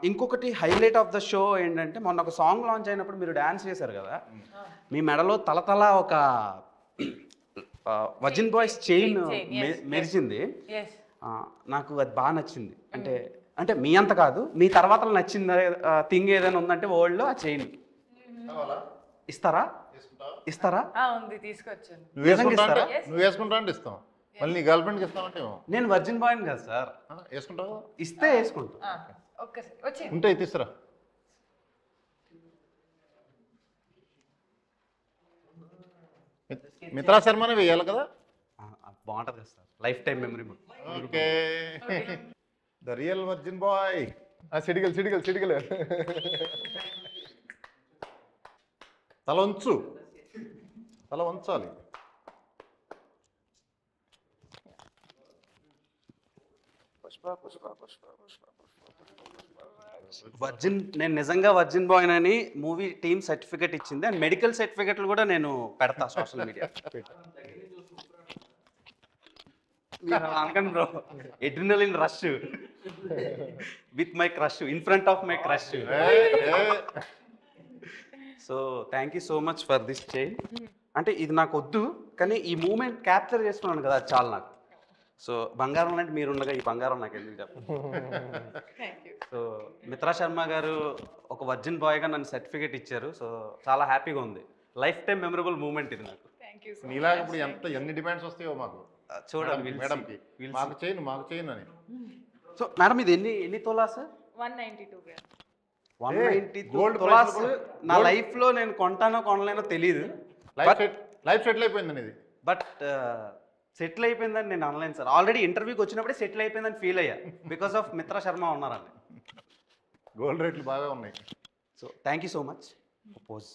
ఇంకొకటి highlight of the show ఏంటంటే మొన్న ఒక సాంగ్ లాంచ్ అయినప్పుడు మీరు డ్యాన్స్ చేశారు కదా, మీ మెడలో తలతల ఒక వర్జిన్ బాయ్స్ చైన్ మెరిచింది. నాకు అది బాగా నచ్చింది. అంటే అంటే మీ అంత కాదు, మీ తర్వాత నచ్చింది థింగ్ ఏదైనా ఉందంటే వరల్డ్లో ఆ చైన్ ఇస్తారా? ఇస్తారా? తీసుకొచ్చాను. నువ్వు వేసుకుంటా అంటే ఇస్తాం, మళ్ళీ నీ గర్ల్ ఫ్రెండ్కి ఇస్తామంటే నేను వర్జిన్ బాయ్ కదా సార్. వేసుకుంటావు? ఇస్తే వేసుకుంటా. ఉంటే తీసుకురా. మిత్రా శర్మనే వేయాలి కదా, బాగుంటుంది కదా sir, life time memory. Okay, the real virgin boy. సిడిగల్ సిడిగల్ సిడిగల్. తల వంచు, తల వంచాలి. వర్జిన్, నేను నిజంగా వర్జిన్ బాయ్ అని మూవీ టీమ్ సర్టిఫికెట్ ఇచ్చింది, అండ్ మెడికల్ సర్టిఫికెట్లు కూడా నేను పెడతా సోషల్ మీడియా. అనకండి bro, adrenaline rush with my crush, in front of my crush. So thank you so much for this chain. అంటే ఇది నాకు వద్దు, కానీ ఈ మూమెంట్ క్యాప్చర్ చేసుకున్నాను కదా, అది చాలు నాకు. సో బంగారం లాంటి మీరు ఉండగా ఈ బంగారం నాకు ఎందుకు చెప్పండి. సో మిత్రా శర్మ గారు ఒక వర్జిన్ బాయ్గా నన్ను సర్టిఫికేట్ ఇచ్చారు. సో చాలా హ్యాపీగా ఉంది, లైఫ్ టైం మెమరబుల్ మూమెంట్ ఇది నాకు. నీలాగా ఇప్పుడు ఎన్ని డిమాండ్స్ వస్తాయో మాకు చూడండి మేడంకి, మాకు చేయను అని. సో మేడం ఇది ఎన్ని తోలా సార్? 192 గోల్డ్ తులాస్. నా లైఫ్లో నేను కొంటానో కొనలేనో తెలియదు. లైఫ్ సెటిల్ అయిపోయిందని ఇది. బట్ సెటిల్ అయిపోయిందని నేను అనలేను సార్. ఆల్రెడీ ఇంటర్వ్యూకి వచ్చినప్పుడే సెటిల్ అయిపోయిందని ఫీల్ అయ్యా, బికాస్ ఆఫ్ మిత్రా శర్మ ఉన్నారండి. గోల్డ్ రేట్లు బాగా ఉన్నాయి. So thank you so much. Pose.